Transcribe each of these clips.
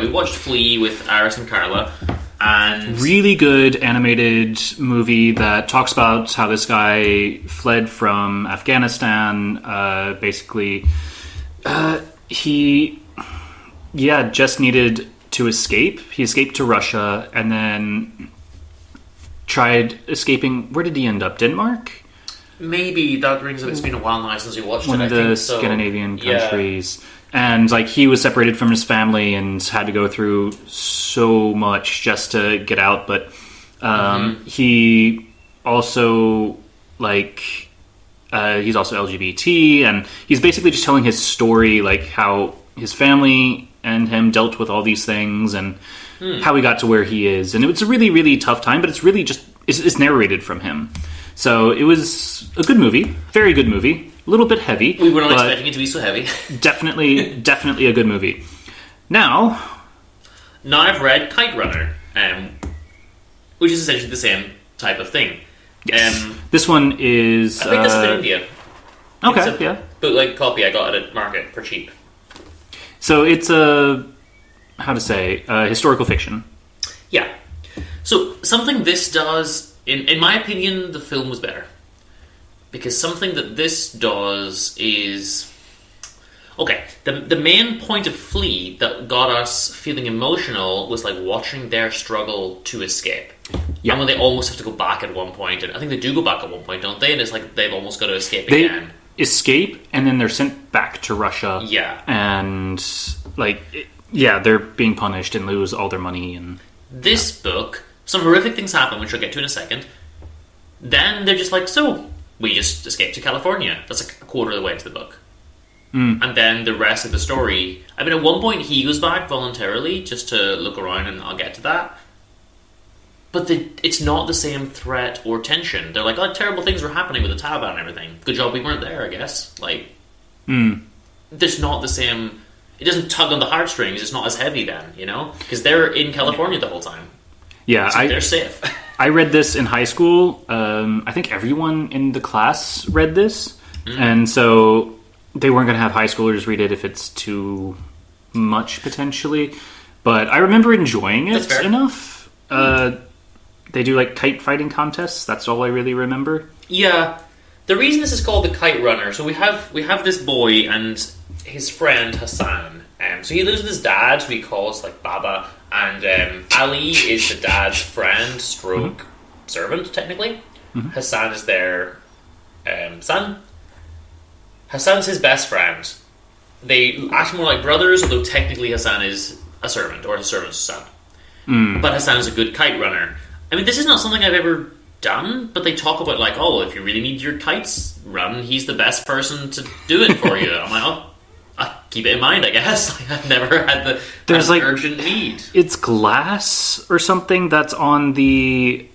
We watched Flea with Iris and Carla, and really good animated movie that talks about how this guy fled from Afghanistan. Basically, he just needed to escape. He escaped to Russia and then tried escaping. Where did he end up? Denmark? Maybe that rings up. It's been a while now since we watched one it. of the Scandinavian countries. And like he was separated from his family and had to go through so much just to get out. But he also he's also LGBT, and he's basically just telling his story, like how his family and him dealt with all these things and how he got to where he is. And it was a really, really tough time, but it's really just it's narrated from him. So it was a good movie, very good movie. A little bit heavy. We were not expecting it to be so heavy. definitely a good movie. Now I've read Kite Runner, which is essentially the same type of thing. Yes. This one is... I think this is in India. Okay, it's a bootleg copy I got at Market for cheap. So it's historical fiction. Yeah. So something this does, in my opinion, the film was better. Because something that this does is... Okay, the main point of Flea that got us feeling emotional was like watching their struggle to escape. Yeah. And when they almost have to go back at one point, and I think they do go back at one point, don't they? And it's like they've almost got to escape again. They escape, and then they're sent back to Russia. Yeah. And, they're being punished and lose all their money. And this book, some horrific things happen, which I'll get to in a second. Then they're just like, so... we just escaped to California. That's like a quarter of the way into the book. And then the rest of the story... I mean, at one point he goes back voluntarily just to look around, and I'll get to that. But it's not the same threat or tension. They're like, terrible things were happening with the Taliban and everything. Good job we weren't there, I guess. There's not the same... It doesn't tug on the heartstrings. It's not as heavy then, you know? Because they're in California the whole time. Yeah, so they're safe. I read this in high school. I think everyone in the class read this. And so they weren't going to have high schoolers read it if it's too much, potentially. But I remember enjoying it enough. They do, kite fighting contests. That's all I really remember. Yeah. The reason this is called the Kite Runner, so we have this boy and his friend Hassan. So he lives with his dad, who he calls, Baba. And Ali is the dad's friend, servant, technically. Hassan is their son. Hassan's his best friend. They act more like brothers, although technically Hassan is a servant, or a servant's son. But Hassan is a good kite runner. I mean, this is not something I've ever done, but they talk about, if you really need your kites run, he's the best person to do it for you. I'm like, I'll keep it in mind, I guess. I've never had the urgent need. It's glass or something that's on the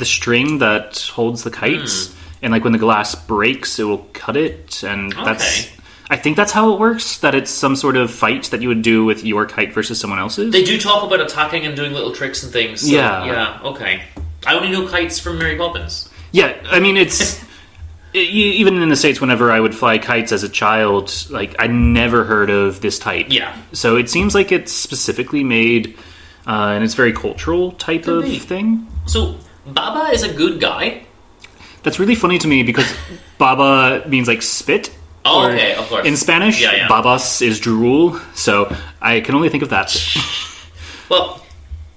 string that holds the kites, and when the glass breaks, it will cut it. And I think that's how it works. That it's some sort of fight that you would do with your kite versus someone else's. They do talk about attacking and doing little tricks and things. So, yeah. Okay. I only know kites from Mary Poppins. Yeah, I mean it's. Even in the States, whenever I would fly kites as a child, I never heard of this type. Yeah. So it seems like it's specifically made, and it's very cultural type of thing. So Baba is a good guy. That's really funny to me because Baba means spit. Oh, okay, of course. In Spanish, babas is drool, so I can only think of that. Well,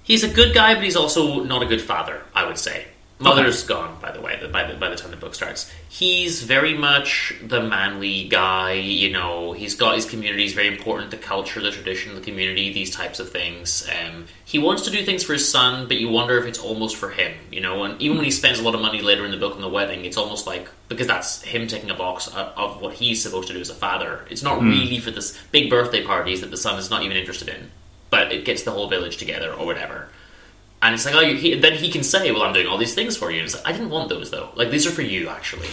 he's a good guy, but he's also not a good father, I would say. Mother's gone, by the way, by the time the book starts. He's very much the manly guy, he's got his community, he's very important, the culture, the tradition of the community, these types of things. He wants to do things for his son, but you wonder if it's almost for him, and even when he spends a lot of money later in the book on the wedding, it's almost because that's him taking a box of what he's supposed to do as a father. It's not really for this big birthday parties that the son is not even interested in, but it gets the whole village together or whatever. And it's then he can say, well, I'm doing all these things for you. And it's I didn't want those, though. These are for you, actually.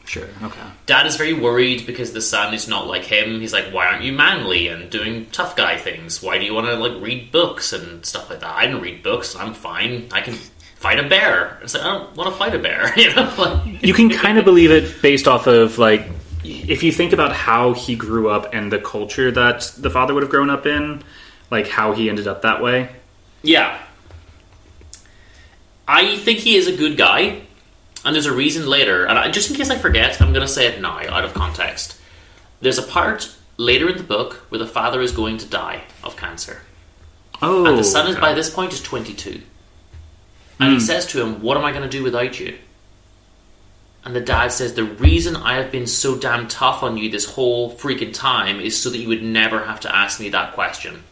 Sure, okay. Dad is very worried because the son is not like him. He's like, why aren't you manly and doing tough guy things? Why do you want to, read books and stuff like that? I didn't read books. I'm fine. I can fight a bear. It's I don't want to fight a bear, You can kind of believe it based off of, if you think about how he grew up and the culture that the father would have grown up in, like how he ended up that way. Yeah. I think he is a good guy, and there's a reason later, and just in case I forget, I'm going to say it now, out of context. There's a part later in the book where the father is going to die of cancer. Oh, and the son is, by this point, is 22. And he says to him, what am I going to do without you? And the dad says, the reason I have been so damn tough on you this whole freaking time is so that you would never have to ask me that question.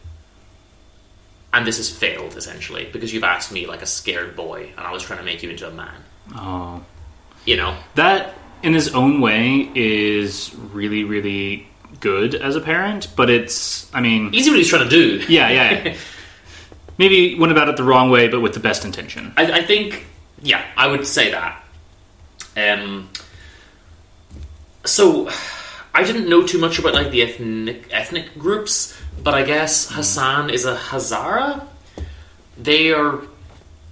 And this has failed, essentially, because you've asked me like a scared boy, and I was trying to make you into a man. Oh. You know? That, in his own way, is really, really good as a parent, but it's, I mean... Easy what he's trying to do. Yeah. Maybe went about it the wrong way, but with the best intention. I think, yeah, I would say that. So, I didn't know too much about like the ethnic groups, but I guess Hassan is a Hazara. They are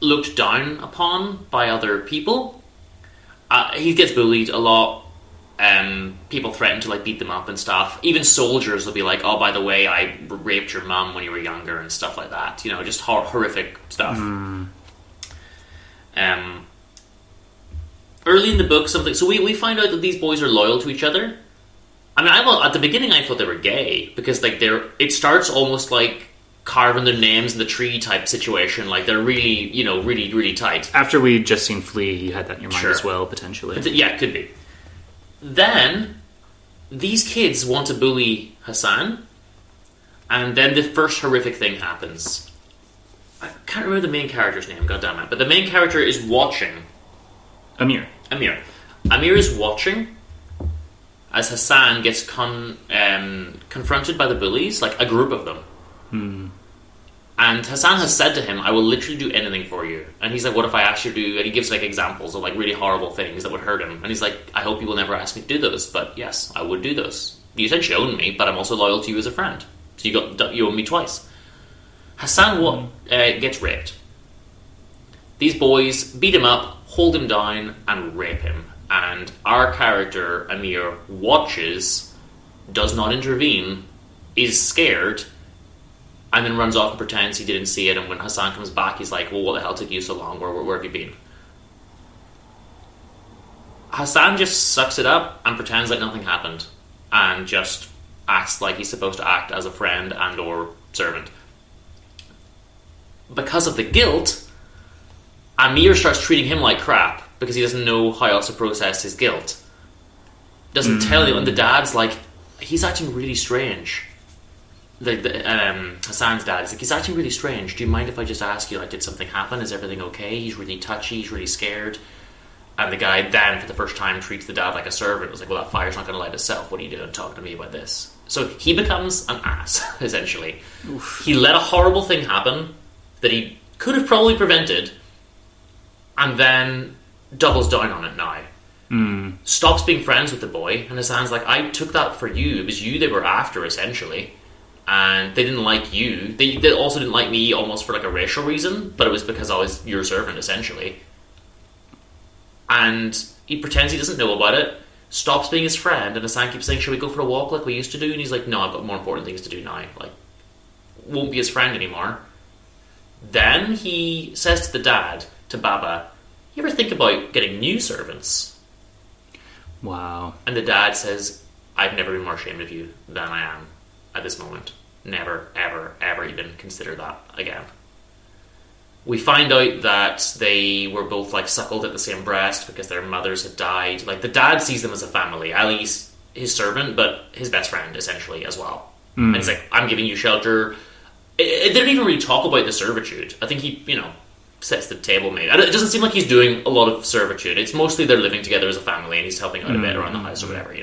looked down upon by other people. He gets bullied a lot. People threaten to like beat them up and stuff. Even soldiers will be like, "Oh, by the way, I raped your mum when you were younger," and stuff like that. You know, just horrific stuff. Early in the book, something. So we find out that these boys are loyal to each other. I mean, at the beginning, I thought they were gay because like it starts almost like carving their names in the tree type situation. Like they're really, really, really tight. After we'd just seen Flea, you had that in your mind as well, potentially. Yeah, it could be. Then, these kids want to bully Hassan, and then the first horrific thing happens. I can't remember the main character's name, goddammit, but the main character is watching. Amir is watching as Hassan gets confronted by the bullies, like a group of them. And Hassan has said to him, I will literally do anything for you. And he's like, what if I ask you to do... And he gives like examples of like really horrible things that would hurt him. And he's like, I hope you will never ask me to do those. But yes, I would do those. You essentially own me, but I'm also loyal to you as a friend. So you own me twice. Hassan gets raped. These boys beat him up, hold him down, and rape him. And our character, Amir, watches, does not intervene, is scared... and then runs off and pretends he didn't see it, and when Hassan comes back, he's like, well, what the hell took you so long? Where have you been? Hassan just sucks it up and pretends like nothing happened, and just acts like he's supposed to act as a friend and or servant. Because of the guilt, Amir starts treating him like crap, because he doesn't know how else to process his guilt. Doesn't tell him, and the dad's like, he's acting really strange. Hassan's dad is like, he's acting really strange. Do you mind if I just ask you, like, did something happen? Is everything okay? He's really touchy. He's really scared. And the guy then, for the first time, treats the dad like a servant. It was like, well, that fire's not going to light itself. What are you doing talking to me about this? So he becomes an ass, essentially. Oof. He let a horrible thing happen that he could have probably prevented, and then doubles down on it now. Stops being friends with the boy, and Hassan's like, I took that for you. It was you they were after, essentially. And they didn't like you. They also didn't like me almost for like a racial reason, but it was because I was your servant, essentially. And he pretends he doesn't know about it, stops being his friend, and Hassan keeps saying, should we go for a walk like we used to do? And he's like, no, I've got more important things to do now. Like, won't be his friend anymore. Then he says to the dad, to Baba, you ever think about getting new servants? Wow. And the dad says, I've never been more ashamed of you than I am at this moment. Never, ever, ever even consider that again. We find out that they were both like suckled at the same breast because their mothers had died. Like the dad sees them as a family. Ali's his servant, but his best friend essentially as well. And he's like, I'm giving you shelter. They don't even really talk about the servitude. I think he, sets the table mate. It doesn't seem like he's doing a lot of servitude. It's mostly they're living together as a family and he's helping out a bit around the house or whatever,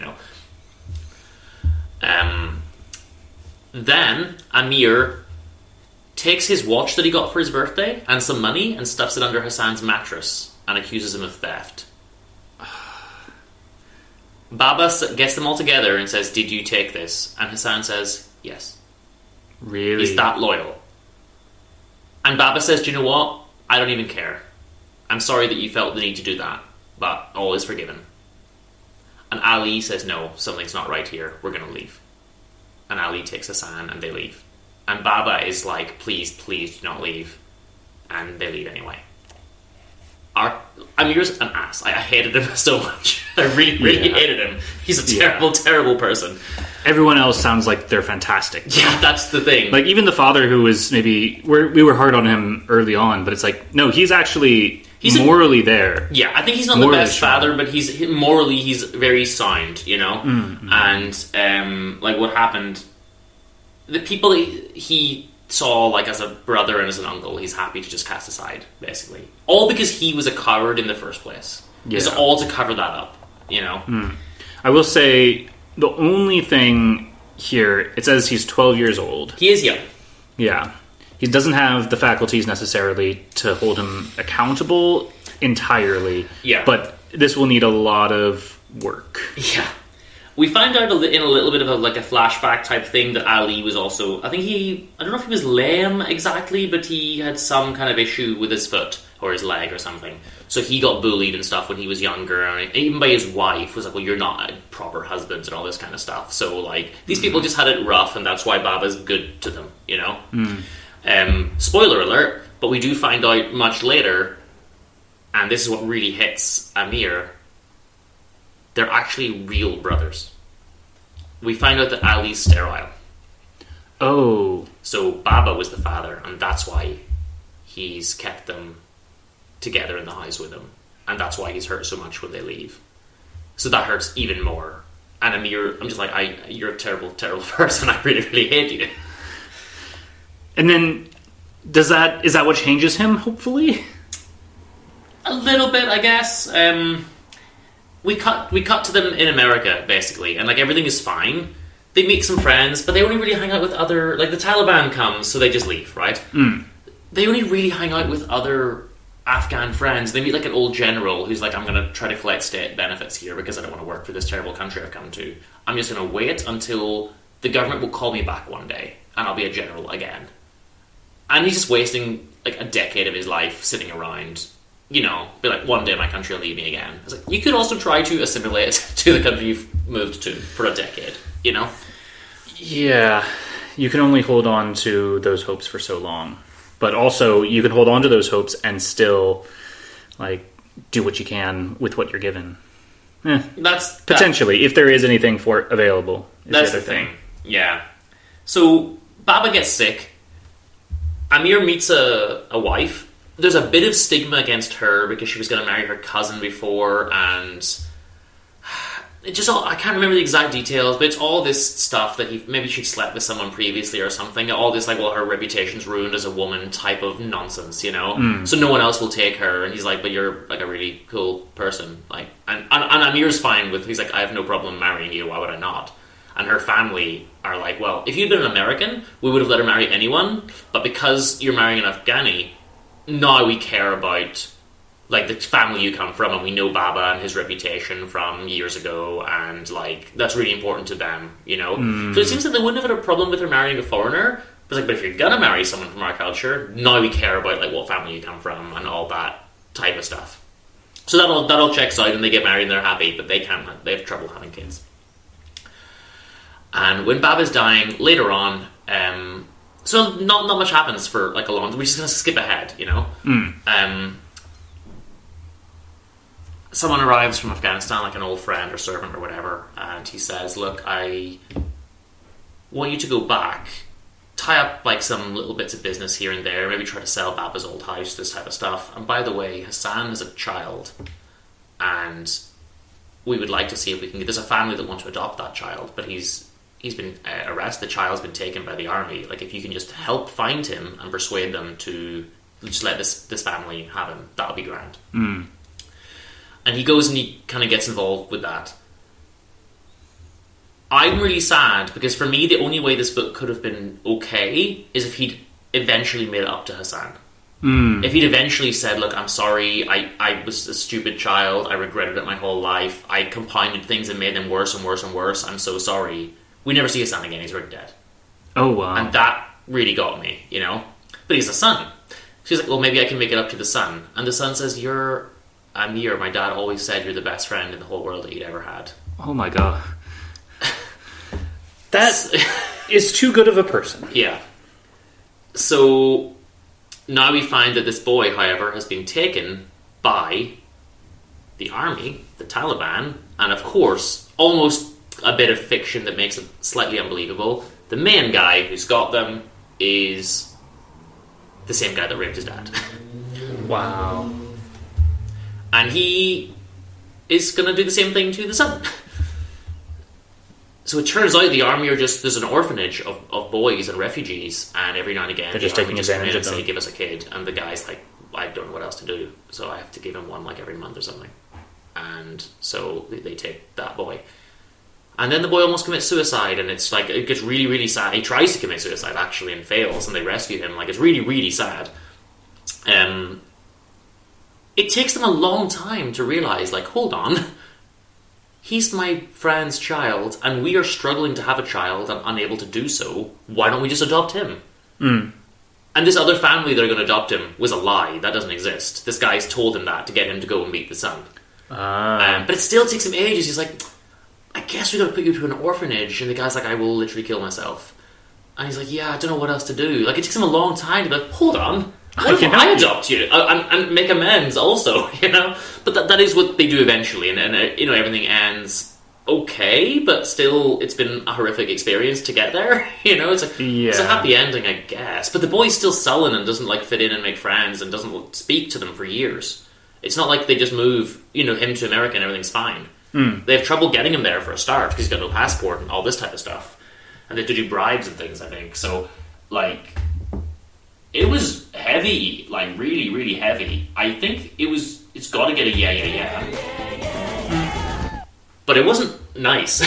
Then Amir takes his watch that he got for his birthday and some money and stuffs it under Hassan's mattress and accuses him of theft. Baba gets them all together and says, did you take this? And Hassan says, yes. Really? He's that loyal. And Baba says, do you know what? I don't even care. I'm sorry that you felt the need to do that, but all is forgiven. And Ali says, no, something's not right here. We're going to leave. And Ali takes Hassan and they leave. And Baba is like, please, please do not leave. And they leave anyway. Amir's an ass. I hated him so much. I really, really hated him. He's a terrible, terrible person. Everyone else sounds like they're fantastic. Yeah, that's the thing. Like, even the father, who was maybe... We were hard on him early on, but it's like, no, he's actually morally there. Yeah, I think he's not the best father, but he's very sound, you know? Mm-hmm. And, like, what happened... The people he saw, like, as a brother and as an uncle, he's happy to just cast aside, basically. All because he was a coward in the first place. Yeah. It's all to cover that up, you know? Mm. I will say, the only thing here, it says he's 12 years old. He is young. Yeah. He doesn't have the faculties necessarily to hold him accountable entirely. Yeah. But this will need a lot of work. Yeah. We find out in a little bit of a flashback type thing that Ali was also... I don't know if he was lame exactly, but he had some kind of issue with his foot or his leg or something. So he got bullied and stuff when he was younger, and even by his wife was like, well, you're not a proper husband and all this kind of stuff. So, like, these people just had it rough, and that's why Baba's good to them, you know? Spoiler alert, but we do find out much later, and this is what really hits Amir, they're actually real brothers. We find out that Ali's sterile. Oh. So Baba was the father, and that's why he's kept them together in the house with him. And that's why he's hurt so much when they leave. So that hurts even more. And Amir, I'm just like, you're a terrible, terrible person. I really, really hate you. And then, is that what changes him, hopefully? A little bit, I guess. We cut to them in America, basically, and, like, everything is fine. They make some friends, but they only really hang out with other... Like, the Taliban comes, so they just leave, right? Mm. They only really hang out with other Afghan friends. They meet, like, an old general who's like, I'm going to try to collect state benefits here because I don't want to work for this terrible country I've come to. I'm just going to wait until the government will call me back one day, and I'll be a general again. And he's just wasting, like, a decade of his life sitting around... You know, be like, one day my country will leave me again. It's like, you could also try to assimilate to the country you've moved to for a decade, you know? Yeah, you can only hold on to those hopes for so long. But also, you can hold on to those hopes and still, like, do what you can with what you're given. That's... Potentially, if there is anything available. That's the thing. Yeah. So, Baba gets sick. Amir meets a wife. There's a bit of stigma against her because she was going to marry her cousin before, and it just all, I can't remember the exact details, but it's all this stuff that maybe she'd slept with someone previously or something. All this, like, well, her reputation's ruined as a woman type of nonsense, you know? Mm. So no one else will take her, and he's like, but you're, like, a really cool person. Like, and Amir's fine with, he's like, I have no problem marrying you, why would I not? And her family are like, well, if you'd been an American, we would have let her marry anyone, but because you're marrying an Afghani, now we care about, like, the family you come from, and we know Baba and his reputation from years ago, and, like, that's really important to them, you know? Mm. So it seems that they wouldn't have had a problem with her marrying a foreigner, but if you're gonna marry someone from our culture, now we care about, like, what family you come from and all that type of stuff. So that all checks out, and they get married and they're happy, but they have trouble having kids. And when Baba's dying, later on, so not much happens for, like, a long... We're just going to skip ahead, you know? Mm. Someone arrives from Afghanistan, like an old friend or servant or whatever, and he says, look, I want you to go back, tie up, like, some little bits of business here and there, maybe try to sell Baba's old house, this type of stuff. And by the way, Hassan is a child, and we would like to see if we can... There's a family that want to adopt that child, but he's been arrested. The child's been taken by the army. Like, if you can just help find him and persuade them to just let this family have him, that'll be grand. Mm. And he goes and he kind of gets involved with that. I'm really sad because for me, the only way this book could have been okay is if he'd eventually made it up to Hassan. Mm. If he'd eventually said, look, I'm sorry, I was a stupid child, I regretted it my whole life, I compounded things and made them worse and worse and worse, I'm so sorry. We never see Hassan again, he's already dead. Oh, wow. And that really got me, you know? But he's a son. She's like, well, maybe I can make it up to the son. And the son says, you're Amir, my dad always said you're the best friend in the whole world that he'd ever had. Oh my god. That is too good of a person. Yeah. So now we find that this boy, however, has been taken by the army, the Taliban, and of course, almost a bit of fiction that makes it slightly unbelievable. The main guy who's got them is the same guy that raped his dad. Wow. And he is going to do the same thing to the son. So it turns out the army are just... There's an orphanage of boys and refugees, and every now and again... They're just taking advantage of them. Say, give us a kid. And the guy's like, I don't know what else to do, so I have to give him one like every month or something. And so they take that boy. And then the boy almost commits suicide, and it's like, it gets really, really sad. He tries to commit suicide, actually, and fails, and they rescue him. Like, it's really, really sad. It takes them a long time to realise, like, hold on... He's my friend's child, and we are struggling to have a child and unable to do so. Why don't we just adopt him? Mm. And this other family that are going to adopt him was a lie. That doesn't exist. This guy's told him that to get him to go and meet the son. But it still takes him ages. He's like, I guess we got to put you to an orphanage. And the guy's like, I will literally kill myself. And he's like, yeah, I don't know what else to do. Like, it takes him a long time to be like, hold on. What if I adopt you and make amends also, you know? But that is what they do eventually, and you know, everything ends okay, but still, it's been a horrific experience to get there. You know, it's a happy ending, I guess. But the boy's still sullen and doesn't like fit in and make friends and doesn't speak to them for years. It's not like they just move, you know, him to America and everything's fine. They have trouble getting him there for a start because he's got no passport and all this type of stuff, and they have to do bribes and things. I think so. Like, it was heavy, like really, really heavy. I think it's got to get a yeah. But it wasn't nice.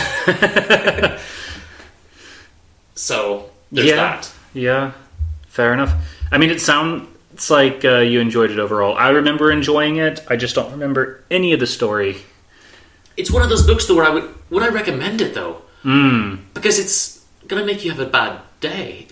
So, there's that. Yeah, fair enough. I mean, it sounds like you enjoyed it overall. I remember enjoying it. I just don't remember any of the story. It's one of those books, though, where would I recommend it, though? Because it's going to make you have a bad day.